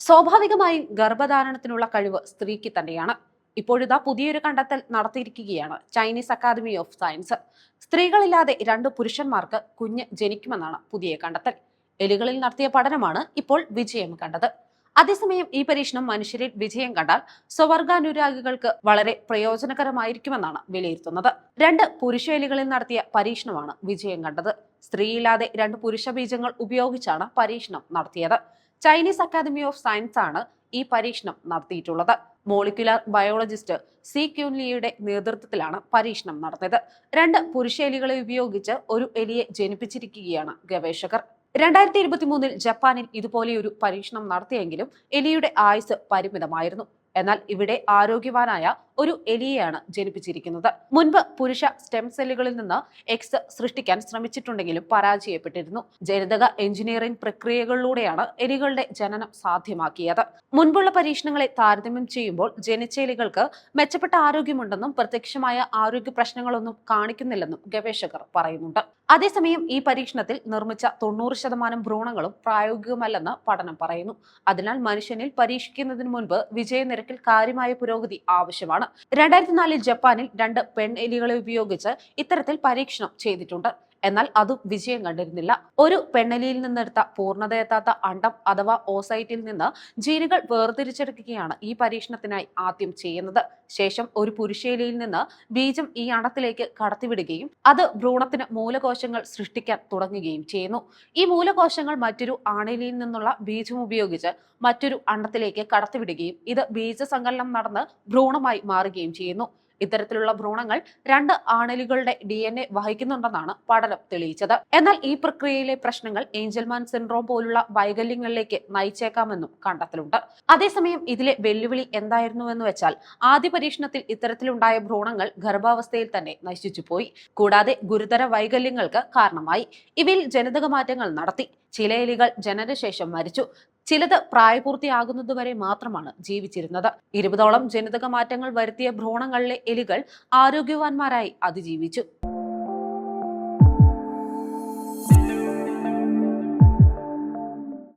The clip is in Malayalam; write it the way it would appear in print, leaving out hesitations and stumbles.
സ്വാഭാവികമായും ഗർഭധാരണത്തിനുള്ള കഴിവ് സ്ത്രീക്ക് തന്നെയാണ്. ഇപ്പോഴിതാ പുതിയൊരു കണ്ടെത്തൽ നടത്തിയിരിക്കുകയാണ് ചൈനീസ് അക്കാദമി ഓഫ് സയൻസ്. സ്ത്രീകളില്ലാതെ 2 പുരുഷന്മാർക്ക് കുഞ്ഞ് ജനിക്കുമെന്നാണ് പുതിയ കണ്ടെത്തൽ. എലികളിൽ നടത്തിയ പഠനമാണ് ഇപ്പോൾ വിജയം കണ്ടത്. അതേസമയം ഈ പരീക്ഷണം മനുഷ്യരിൽ വിജയം കണ്ടാൽ സ്വവർഗാനുരാഗികൾക്ക് വളരെ പ്രയോജനകരമായിരിക്കുമെന്നാണ് വിലയിരുത്തുന്നത്. 2 പുരുഷ എലികളിൽ നടത്തിയ പരീക്ഷണമാണ് വിജയം കണ്ടത്. സ്ത്രീയില്ലാതെ 2 പുരുഷ ബീജങ്ങൾ ഉപയോഗിച്ചാണ് പരീക്ഷണം നടത്തിയത്. ചൈനീസ് അക്കാദമി ഓഫ് സയൻസ് ആണ് ഈ പരീക്ഷണം നടത്തിയിട്ടുള്ളത്. മോളിക്യുലർ ബയോളജിസ്റ്റ് സി ക്യൂൻലിയുടെ നേതൃത്വത്തിലാണ് പരീക്ഷണം നടത്തിയത്. 2 പുരുഷ എലികളെ ഉപയോഗിച്ച് ഒരു എലിയെ ജനിപ്പിച്ചിരിക്കുകയാണ് ഗവേഷകർ. 2023 ജപ്പാനിൽ ഇതുപോലെയൊരു പരീക്ഷണം നടത്തിയെങ്കിലും എലിയുടെ ആയുസ് പരിമിതമായിരുന്നു. എന്നാൽ ഇവിടെ ആരോഗ്യവാനായ ഒരു എലിയെയാണ് ജനിപ്പിച്ചിരിക്കുന്നത്. മുൻപ് പുരുഷ സ്റ്റെം സെല്ലുകളിൽ നിന്ന് എക്സ് സൃഷ്ടിക്കാൻ ശ്രമിച്ചിട്ടുണ്ടെങ്കിലും പരാജയപ്പെട്ടിരുന്നു. ജനിതക എഞ്ചിനീയറിംഗ് പ്രക്രിയകളിലൂടെയാണ് എലികളുടെ ജനനം സാധ്യമാക്കിയത്. മുൻപുള്ള പരീക്ഷണങ്ങളെ താരതമ്യം ചെയ്യുമ്പോൾ ജനിച്ച എലികൾക്ക് മെച്ചപ്പെട്ട ആരോഗ്യമുണ്ടെന്നും പ്രത്യക്ഷമായ ആരോഗ്യ പ്രശ്നങ്ങളൊന്നും കാണിക്കുന്നില്ലെന്നും ഗവേഷകർ പറയുന്നുണ്ട്. അതേസമയം ഈ പരീക്ഷണത്തിൽ നിർമ്മിച്ച 90% ഭ്രൂണങ്ങളും പ്രായോഗികമല്ലെന്ന് പഠനം പറയുന്നു. അതിനാൽ മനുഷ്യനിൽ പരീക്ഷിക്കുന്നതിന് മുൻപ് വിജയനിരക്കിൽ കാര്യമായ പുരോഗതി ആവശ്യമാണ്. 2004 ജപ്പാനിൽ 2 പെൺ എലികളെ ഉപയോഗിച്ച് ഇത്തരത്തിൽ പരീക്ഷണം ചെയ്തിട്ടുണ്ട്. എന്നാൽ അതും വിജയം കണ്ടിരുന്നില്ല. ഒരു പെണ്ണെലിയിൽ നിന്നെടുത്ത പൂർണ്ണതയെത്താത്ത അണ്ഡം അഥവാ ഓസൈറ്റിൽ നിന്ന് ജീനുകൾ വേർതിരിച്ചെടുക്കുകയാണ് ഈ പരീക്ഷണത്തിനായി ആദ്യം ചെയ്യുന്നത്. ശേഷം ഒരു പുരുഷേലിയിൽ നിന്ന് ബീജം ഈ അണ്ടത്തിലേക്ക് കടത്തിവിടുകയും അത് ഭ്രൂണത്തിന് മൂലകോശങ്ങൾ സൃഷ്ടിക്കാൻ തുടങ്ങുകയും ചെയ്യുന്നു. ഈ മൂലകോശങ്ങൾ മറ്റൊരു ആണെലിയിൽ നിന്നുള്ള ബീജം ഉപയോഗിച്ച് മറ്റൊരു അണ്ടത്തിലേക്ക് കടത്തിവിടുകയും ഇത് ബീജസങ്കലനം നടന്ന് ഭ്രൂണമായി മാറുകയും ചെയ്യുന്നു. ഇത്തരത്തിലുള്ള ഭ്രൂണങ്ങൾ 2 ആണെലികളുടെ DNA വഹിക്കുന്നുണ്ടെന്നാണ് പഠനം തെളിയിച്ചത്. എന്നാൽ ഈ പ്രക്രിയയിലെ പ്രശ്നങ്ങൾ ഏഞ്ചൽമാൻ സിൻഡ്രോം പോലുള്ള വൈകല്യങ്ങളിലേക്ക് നയിച്ചേക്കാമെന്നും കണ്ടെത്തലുണ്ട്. അതേസമയം ഇതിലെ വെല്ലുവിളി എന്തായിരുന്നുവെന്ന് വെച്ചാൽ ആദ്യ പരീക്ഷണത്തിൽ ഇത്തരത്തിലുണ്ടായ ഭ്രൂണങ്ങൾ ഗർഭാവസ്ഥയിൽ തന്നെ നശിച്ചുപോയി. കൂടാതെ ഗുരുതര വൈകല്യങ്ങൾക്ക് കാരണമായി. ഇവയിൽ ജനിതക മാറ്റങ്ങൾ നടത്തി. ചില എലികൾ ജനനശേഷം മരിച്ചു. ചിലത് പ്രായപൂർത്തിയാകുന്നതുവരെ മാത്രമാണ് ജീവിച്ചിരുന്നത്. 20ഓളം ജനിതക മാറ്റങ്ങൾ വരുത്തിയ ഭ്രൂണങ്ങളിലെ എലികൾ ആരോഗ്യവാന്മാരായി അതിജീവിച്ചു.